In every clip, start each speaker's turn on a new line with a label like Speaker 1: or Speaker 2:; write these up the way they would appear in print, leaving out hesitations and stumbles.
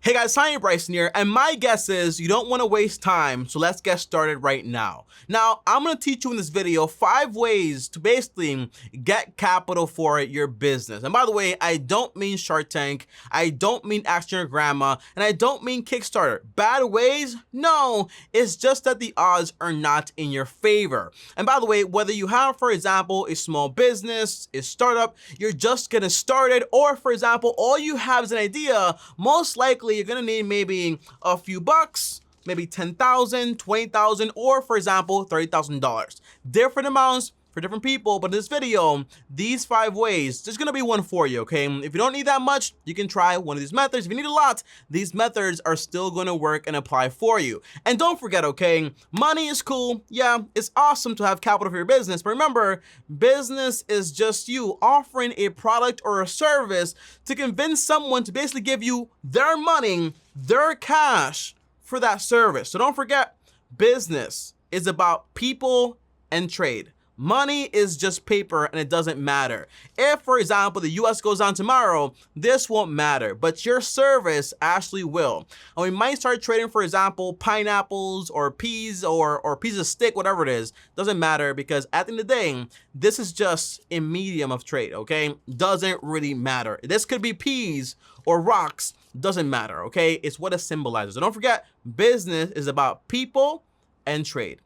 Speaker 1: Hey guys, TommyBryson here, and my guess is you don't want to waste time, so let's get started right now. Now, I'm going to teach you in this video 5 ways to basically get capital for your business. And by the way, I don't mean Shark Tank, I don't mean Ask Your Grandma, and I don't mean Kickstarter. Bad ways? No, it's just that the odds are not in your favor. And by the way, whether you have, for example, a small business, a startup, you're just getting started, or for example, all you have is an idea, most likely you're gonna need maybe a few bucks, maybe 10,000, 20,000, or for example, $30,000. Different amounts for different people, but in this video, these 5 ways, there's gonna be one for you, okay? If you don't need that much, you can try one of these methods. If you need a lot, these methods are still gonna work and apply for you. And don't forget, okay, money is cool. Yeah, it's awesome to have capital for your business, but remember, business is just you offering a product or a service to convince someone to basically give you their money, their cash for that service. So don't forget, business is about people and trade. Money is just paper and it doesn't matter. If, for example, the US goes down tomorrow, this won't matter, but your service actually will. And we might start trading, for example, pineapples or peas or pieces of stick, whatever it is. Doesn't matter, because at the end of the day, this is just a medium of trade, okay? Doesn't really matter. This could be peas or rocks, doesn't matter, okay? It's what it symbolizes. So don't forget, business is about people and trade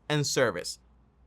Speaker 1: and service.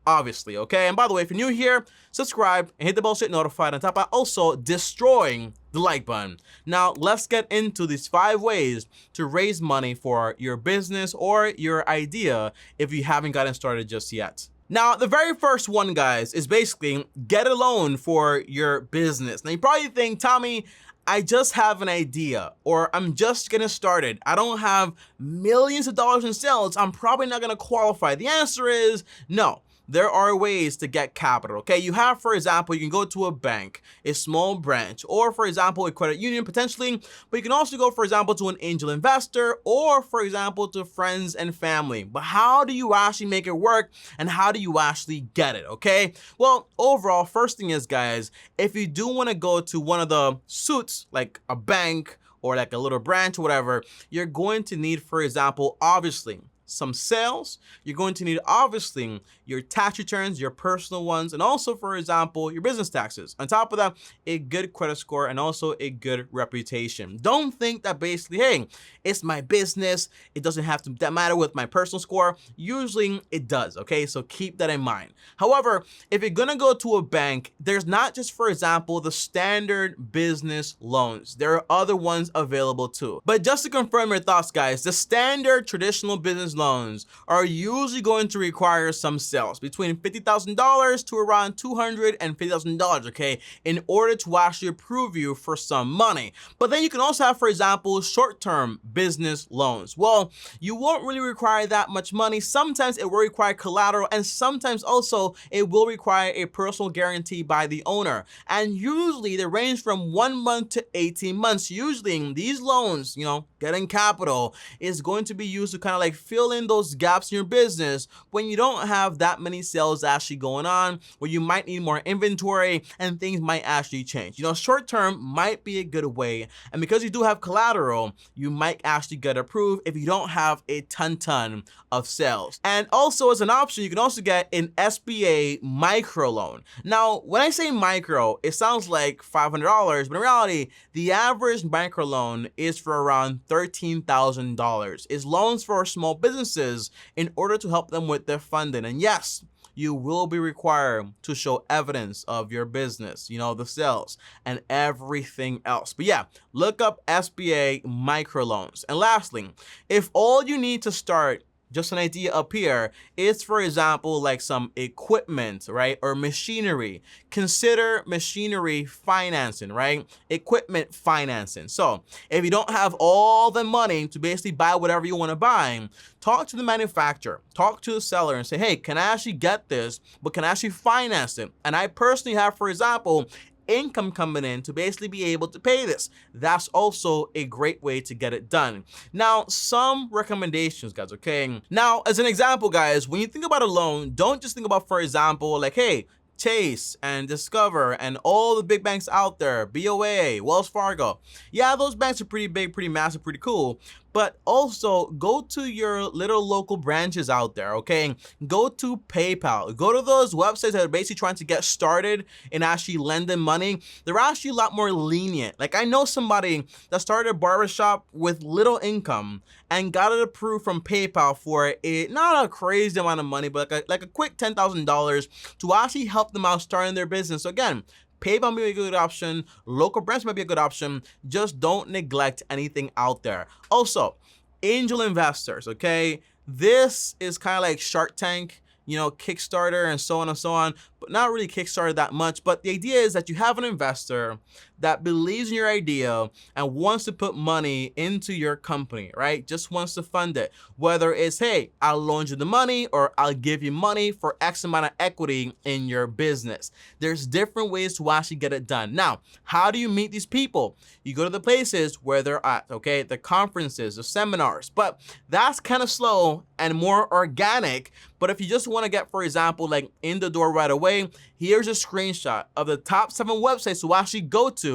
Speaker 1: Obviously, okay? And by the way, if you're new here, subscribe and hit the bell so you're notified. On top of also destroying the like button. Now, let's get into these 5 ways to raise money for your business or your idea if you haven't gotten started just yet. Now, the very first one, guys, is basically get a loan for your business. Now, you probably think, Tommy, I just have an idea, or I'm just getting started. I don't have millions of dollars in sales. I'm probably not gonna qualify. The answer is no. There are ways to get capital, okay? You have, for example, you can go to a bank, a small branch, or for example, a credit union potentially, but you can also go, for example, to an angel investor, or for example, to friends and family. But how do you actually make it work, and how do you actually get it, okay? Well, overall, first thing is, guys, if you do wanna go to one of the suits, like a bank, or like a little branch or whatever, you're going to need, for example, obviously, some sales. You're going to need, obviously, your tax returns, your personal ones, and also, for example, your business taxes. On top of that, a good credit score and also a good reputation. Don't think that basically, hey, it's my business, it doesn't have to matter with my personal score. Usually it does, okay? So keep that in mind. However, if you're gonna go to a bank, there's not just, for example, the standard business loans. There are other ones available too. But just to confirm your thoughts, guys, the standard traditional business loans are usually going to require some sales between $50,000 to around $250,000, okay, in order to actually approve you for some money. But then you can also have, for example, short-term business loans. Well, you won't really require that much money. Sometimes it will require collateral, and sometimes also it will require a personal guarantee by the owner. And usually they range from 1 month to 18 months. Usually these loans, getting capital is going to be used to kind of like fill in those gaps in your business when you don't have that many sales actually going on, where you might need more inventory and things might actually change. Short term might be a good way, and because you do have collateral, you might actually get approved if you don't have a ton of sales. And also, as an option, you can also get an SBA microloan. Now, when I say micro, it sounds like $500, but in reality, the average microloan is for around $13,000. It's loans for small businesses in order to help them with their funding. And yes, you will be required to show evidence of your business, the sales and everything else. But yeah, look up SBA microloans. And lastly, if all you need to start, just an idea up here, is, for example, like some equipment, right? Or machinery. Consider machinery financing, right? Equipment financing. So if you don't have all the money to basically buy whatever you want to buy, talk to the manufacturer, talk to the seller and say, hey, can I actually get this, but can I actually finance it? And I personally have, for example, income coming in to basically be able to pay this. That's also a great way to get it done. Now, some recommendations, guys, okay? Now, as an example, guys, when you think about a loan, don't just think about, for example, like, hey, Chase and Discover and all the big banks out there, BOA, Wells Fargo. Yeah, those banks are pretty big, pretty massive, pretty cool. But also go to your little local branches out there, okay? Go to PayPal. Go to those websites that are basically trying to get started and actually lending money. They're actually a lot more lenient. Like, I know somebody that started a barbershop with little income and got it approved from PayPal for not a crazy amount of money, but like a quick $10,000 to actually help them out starting their business. So again, PayPal may be a good option. Local branch might be a good option. Just don't neglect anything out there. Also, angel investors, okay? This is kind of like Shark Tank, you know, Kickstarter and so on, but not really Kickstarter that much. But the idea is that you have an investor that believes in your idea and wants to put money into your company, right? Just wants to fund it. Whether it's, hey, I'll loan you the money or I'll give you money for X amount of equity in your business. There's different ways to actually get it done. Now, how do you meet these people? You go to the places where they're at, okay? The conferences, the seminars, but that's kind of slow and more organic. But if you just want to get, for example, like in the door right away, here's a screenshot of the top 7 websites to actually go to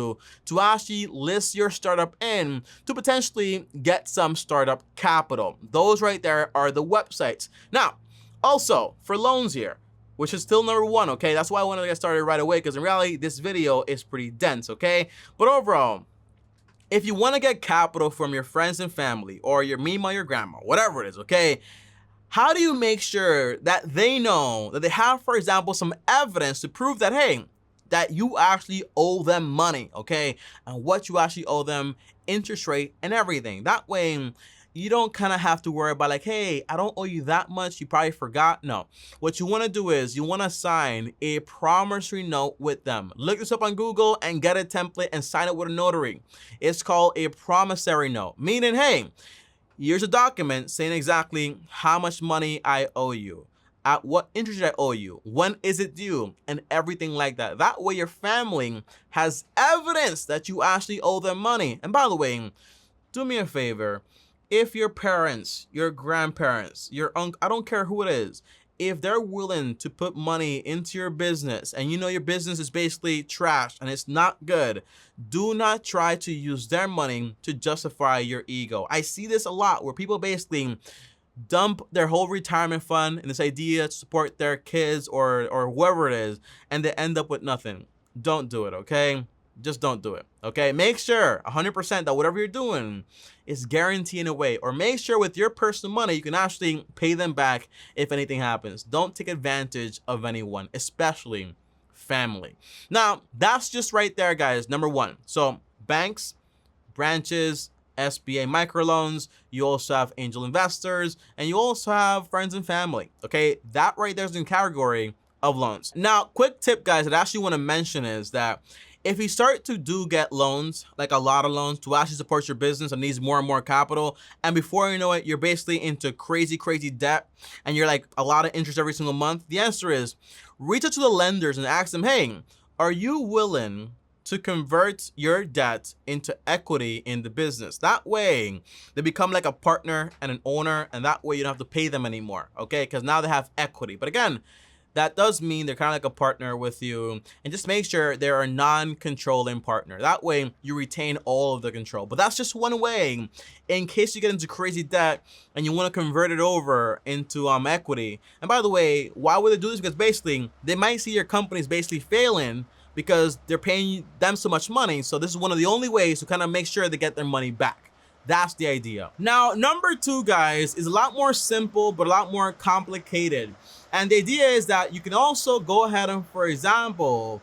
Speaker 1: actually list your startup in to potentially get some startup capital. Those right there are the websites. Now, also for loans here, which is still number 1, okay? That's why I wanted to get started right away, because in reality, this video is pretty dense, okay? But overall, if you want to get capital from your friends and family or your mima, your grandma, whatever it is, okay? How do you make sure that they know that they have, for example, some evidence to prove that, hey, that you actually owe them money, okay? And what you actually owe them, interest rate and everything. That way, you don't kind of have to worry about like, hey, I don't owe you that much. You probably forgot. No. What you want to do is you want to sign a promissory note with them. Look this up on Google and get a template and sign it with a notary. It's called a promissory note, meaning, hey, here's a document saying exactly how much money I owe you, at what interest I owe you, when is it due, and everything like that. That way your family has evidence that you actually owe them money. And by the way, do me a favor. If your parents, your grandparents, your uncle, I don't care who it is, if they're willing to put money into your business and you know your business is basically trash and it's not good, do not try to use their money to justify your ego. I see this a lot where people basically dump their whole retirement fund in this idea to support their kids or whoever it is, and they end up with nothing. Don't do it, okay? Just don't do it, okay? Make sure 100% that whatever you're doing is guaranteed in a way, or make sure with your personal money you can actually pay them back if anything happens. Don't take advantage of anyone, especially family. Now, that's just right there, guys. Number 1. So banks, branches, SBA microloans, you also have angel investors, and you also have friends and family, okay? That right there is in category of loans. Now, quick tip, guys, that I actually want to mention is that if you start to get loans, like a lot of loans to actually support your business and needs more and more capital, and before you know it, you're basically into crazy debt, and you're like a lot of interest every single month, the answer is reach out to the lenders and ask them, hey, are you willing to convert your debt into equity in the business? That way, they become like a partner and an owner, and that way you don't have to pay them anymore, okay? Because now they have equity. But again, that does mean they're kind of like a partner with you, and just make sure they're a non-controlling partner. That way you retain all of the control. But that's just one way in case you get into crazy debt and you want to convert it over into equity. And by the way, why would they do this? Because basically they might see your company's basically failing because they're paying them so much money. So this is one of the only ways to kind of make sure they get their money back. That's the idea. Now, number 2, guys, is a lot more simple, but a lot more complicated. And the idea is that you can also go ahead and, for example,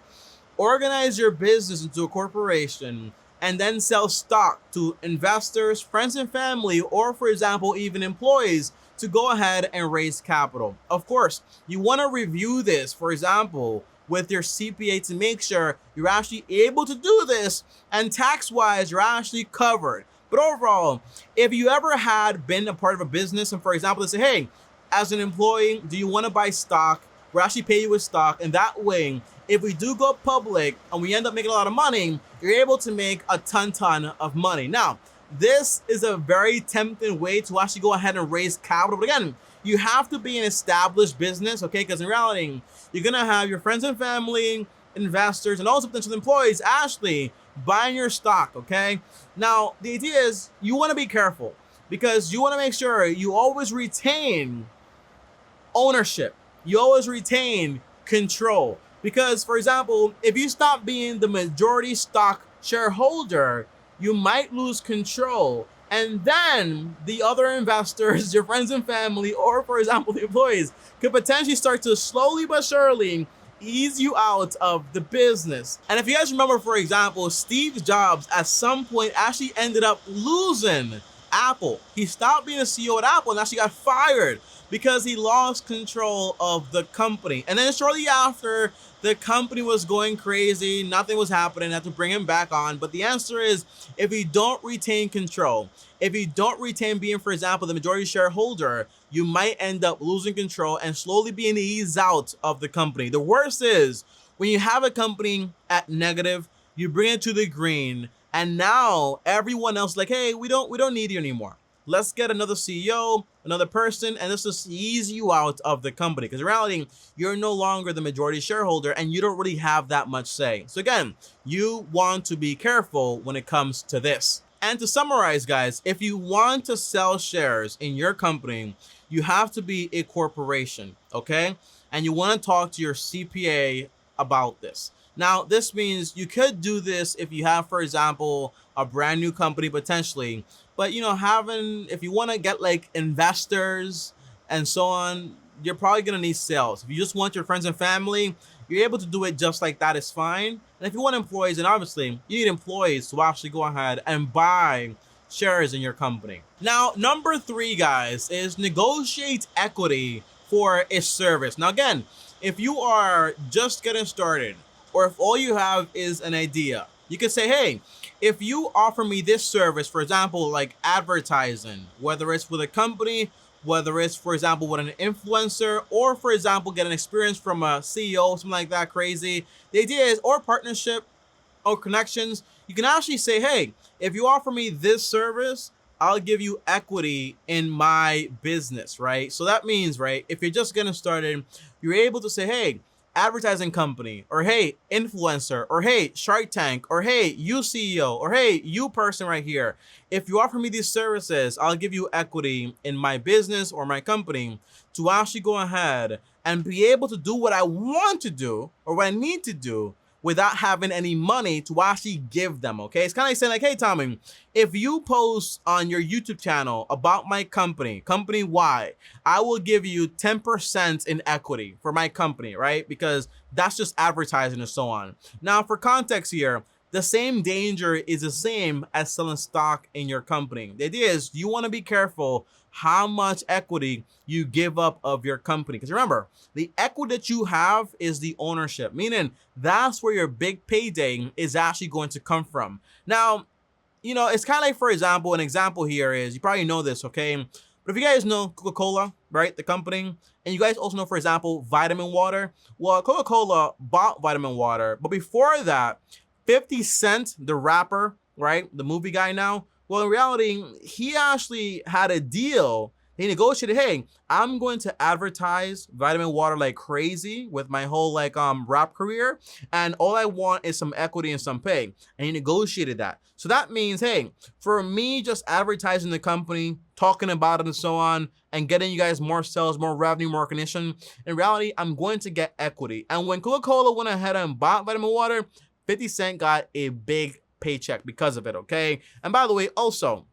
Speaker 1: organize your business into a corporation and then sell stock to investors, friends and family, or for example, even employees to go ahead and raise capital. Of course, you want to review this, for example, with your CPA to make sure you're actually able to do this and tax-wise, you're actually covered. But overall, if you ever had been a part of a business and, for example, they say, hey, as an employee, do you want to buy stock? We'll actually pay you with stock. And that way, if we do go public and we end up making a lot of money, you're able to make a ton of money. Now, this is a very tempting way to actually go ahead and raise capital. But again, you have to be an established business, okay? Because in reality, you're gonna have your friends and family, investors, and also potential employees actually buying your stock, okay? Now, the idea is you wanna be careful because you wanna make sure you always retain ownership. You always retain control. Because, for example, if you stop being the majority stock shareholder, you might lose control. And then the other investors, your friends and family, or for example, the employees, could potentially start to slowly but surely ease you out of the business. And if you guys remember, for example, Steve Jobs at some point actually ended up losing Apple. He stopped being a CEO at Apple and actually got fired because he lost control of the company. And then shortly after, the company was going crazy, nothing was happening, had to bring him back on. But the answer is, if you don't retain control, if you don't retain being, for example, the majority shareholder, you might end up losing control and slowly being eased out of the company. The worst is when you have a company at negative, you bring it to the green, and now everyone else like, hey, we don't need you anymore. Let's get another CEO, another person, and let's just ease you out of the company. Because in reality, you're no longer the majority shareholder and you don't really have that much say. So again, you want to be careful when it comes to this. And to summarize, guys, if you want to sell shares in your company, you have to be a corporation, okay? And you want to talk to your CPA about this. Now, this means you could do this if you have, for example, a brand new company potentially, but if you want to get like investors and so on, you're probably gonna need sales. If you just want your friends and family, you're able to do it just like that, is fine. And if you want employees, then obviously you need employees to actually go ahead and buy shares in your company. Now, number 3, guys, is negotiate equity for a service. Now, again, if you are just getting started, or if all you have is an idea, you could say, hey, if you offer me this service, for example, like advertising, whether it's with a company, whether it's, for example, with an influencer, or for example, get an experience from a CEO, something like that crazy. The idea is, or partnership, or connections, you can actually say, hey, if you offer me this service, I'll give you equity in my business, right? So that means, right, if you're just getting started, you're able to say, hey, advertising company, or hey, influencer, or hey, Shark Tank, or hey, you CEO, or hey, you person right here. If you offer me these services, I'll give you equity in my business or my company to actually go ahead and be able to do what I want to do or what I need to do without having any money to actually give them, okay? It's kind of like saying like, hey, Tommy, if you post on your YouTube channel about my company, company Y, I will give you 10% in equity for my company, right? Because that's just advertising and so on. Now, for context here, the same danger is the same as selling stock in your company. The idea is you want to be careful how much equity you give up of your company. Because remember, the equity that you have is the ownership, meaning that's where your big payday is actually going to come from. Now, it's kind of like, for example, an example here is, you probably know this, okay? But if you guys know Coca-Cola, right, the company, and you guys also know, for example, vitamin water, well, Coca-Cola bought vitamin water, but before that, 50 Cent, the rapper, right, the movie guy now, well, in reality, he actually had a deal. He negotiated, hey, I'm going to advertise vitamin water like crazy with my whole like rap career, and all I want is some equity and some pay. And he negotiated that. So that means, hey, for me just advertising the company, talking about it and so on, and getting you guys more sales, more revenue, more recognition, in reality, I'm going to get equity. And when Coca-Cola went ahead and bought vitamin water, 50 Cent got a big paycheck because of it, okay? And by the way, also,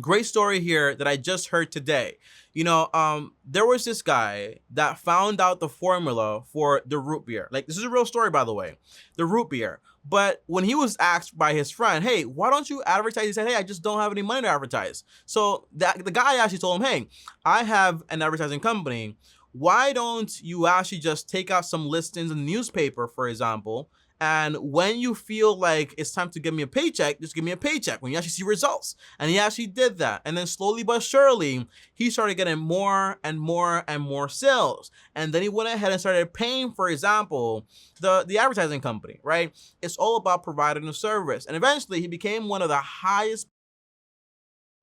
Speaker 1: great story here that I just heard today. There was this guy that found out the formula for the root beer. Like, this is a real story, by the way, the root beer. But when he was asked by his friend, hey, why don't you advertise? He said, hey, I just don't have any money to advertise. So the guy actually told him, hey, I have an advertising company. Why don't you actually just take out some listings in the newspaper, for example, and when you feel like it's time to give me a paycheck, just give me a paycheck when you actually see results. And he actually did that. And then slowly but surely, he started getting more and more and more sales. And then he went ahead and started paying, for example, the advertising company, right? It's all about providing a service. And eventually he became one of the highest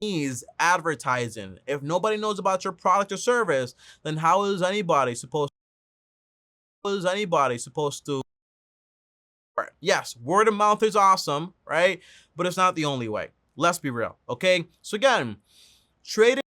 Speaker 1: Needs advertising. If nobody knows about your product or service, then how is anybody supposed to? Yes, word of mouth is awesome, right? But it's not the only way. Let's be real, okay? So again, trading,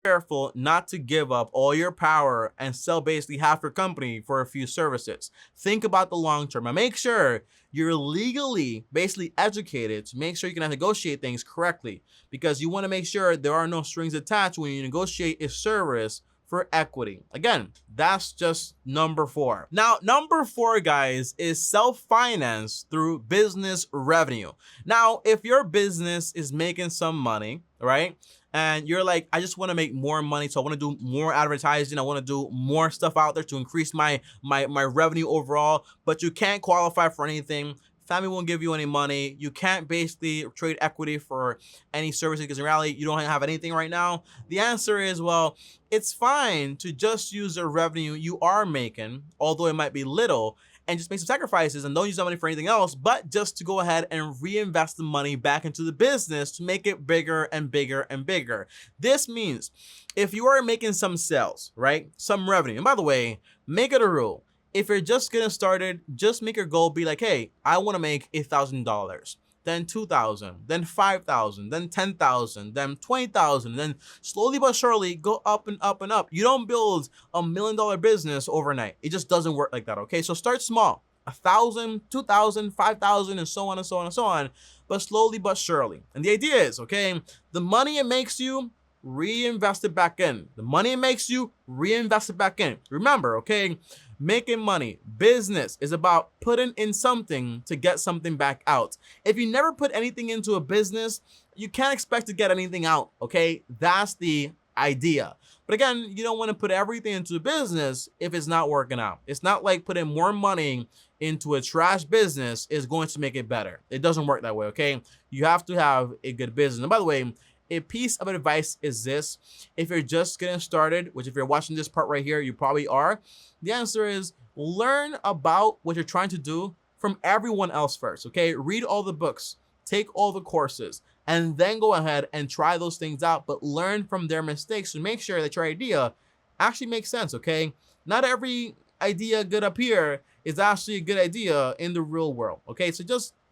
Speaker 1: careful not to give up all your power and sell basically half your company for a few services. Think about the long term and make sure you're legally basically educated to make sure you can negotiate things correctly, because you want to make sure there are no strings attached when you negotiate a service for equity. Again, that's just number 4. Now, number 4, guys, is self-finance through business revenue. Now, if your business is making some money, right? And you're like, I just want to make more money, so I want to do more advertising, I want to do more stuff out there to increase my revenue overall, but you can't qualify for anything. Family won't give you any money. You can't basically trade equity for any services because in reality, you don't have anything right now. The answer is, well, it's fine to just use the revenue you are making, although it might be little, and just make some sacrifices and don't use that money for anything else, but just to go ahead and reinvest the money back into the business to make it bigger and bigger and bigger. This means if you are making some sales, right, some revenue, and by the way, make it a rule. If you're just getting started, just make your goal be like, hey, I want to make $1,000, then 2,000, then 5,000, then 10,000, then 20,000, then slowly but surely go up and up and up. You don't build $1 million business overnight. It just doesn't work like that, okay? So start small, 1,000, 2,000, 5,000, and so on and so on and so on, but slowly but surely. And the idea is, okay, the money it makes you, reinvest it back in. The money it makes you, reinvest it back in. Remember, okay, making money, business is about putting in something to get something back out. If you never put anything into a business, you can't expect to get anything out, okay? That's the idea. But again, you don't want to put everything into a business if it's not working out. It's not like putting more money into a trash business is going to make it better. It doesn't work that way, okay? You have to have a good business. And by the way, a piece of advice is this: if you're just getting started, which if you're watching this part right here, you probably are, the answer is learn about what you're trying to do from everyone else first, okay? Read all the books, take all the courses, and then go ahead and try those things out, but learn from their mistakes to make sure that your idea actually makes sense, okay? Not every idea good up here is actually a good idea in the real world, okay? So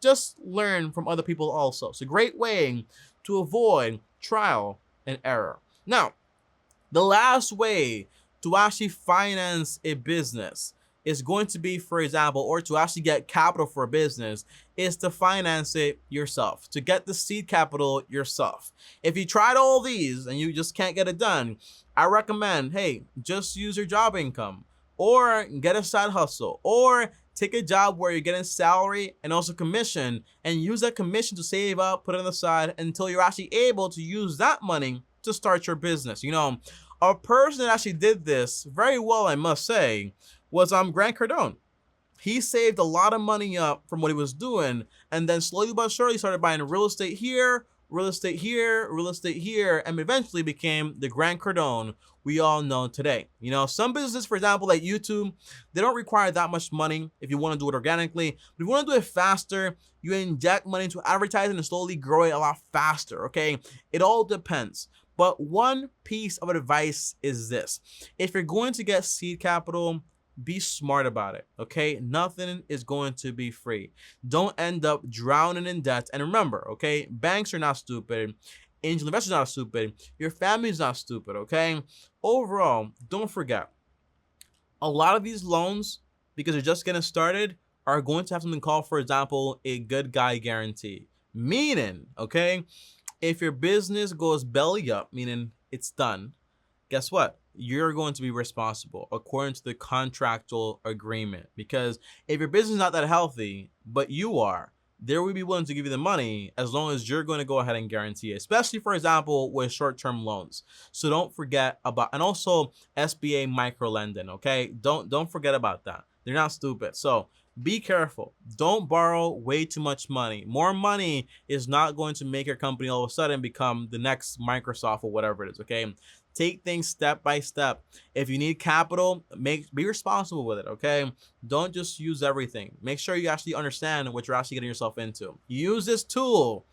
Speaker 1: just learn from other people also. It's a great way to avoid trial and error. Now, the last way to actually finance a business is going to be, for example, or to actually get capital for a business, is to finance it yourself, to get the seed capital yourself. If you tried all these and you just can't get it done, I recommend, hey, just use your job income or get a side hustle or take a job where you're getting salary and also commission, and use that commission to save up, put it on the side until you're actually able to use that money to start your business. You know, a person that actually did this very well, I must say, was Grant Cardone. He saved a lot of money up from what he was doing, and then slowly but surely started buying real estate here, real estate here, real estate here, and eventually became the Grant Cardone we all know today. You know, some businesses, for example, like YouTube, they don't require that much money if you want to do it organically. But if you want to do it faster, you inject money into advertising and slowly grow it a lot faster, okay? It all depends. But one piece of advice is this: if you're going to get seed capital, be smart about it, okay? Nothing is going to be free. Don't end up drowning in debt. And remember, okay, banks are not stupid. Angel investors are not stupid. Your family is not stupid, okay? Overall, don't forget, a lot of these loans, because you're just getting started, are going to have something called, for example, a good guy guarantee. Meaning, okay, if your business goes belly up, meaning it's done, guess what? You're going to be responsible according to the contractual agreement. Because if your business is not that healthy, but you are, they will be willing to give you the money as long as you're going to go ahead and guarantee it, especially, for example, with short-term loans. So don't forget about, and also SBA micro lending, okay? Don't forget about that. They're not stupid. So be careful. Don't borrow way too much money. More money is not going to make your company all of a sudden become the next Microsoft or whatever it is, okay? Take things step by step. If you need capital, be responsible with it, okay? Don't just use everything. Make sure you actually understand what you're actually getting yourself into. Use this tool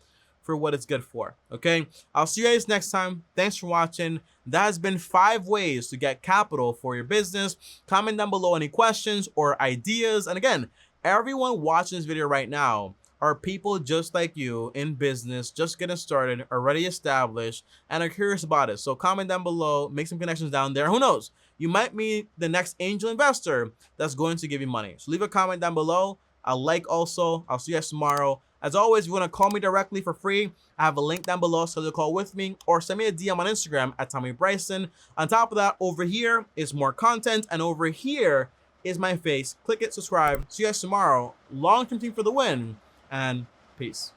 Speaker 1: for what it's good for. Okay, I'll see you guys next time. Thanks for watching. That has been 5 ways to get capital for your business. Comment down below any questions or ideas. And again, everyone watching this video right now are people just like you in business, just getting started, already established, and are curious about it. So comment down below, make some connections down there. Who knows? You might meet the next angel investor that's going to give you money. So leave a comment down below. I'll like also. I'll see you guys tomorrow. As always, if you want to call me directly for free, I have a link down below, so to call with me, or send me a DM on Instagram at TommyBryson. On top of that, over here is more content, and over here is my face. Click it, subscribe. See you guys tomorrow. Long-term team for the win, and peace.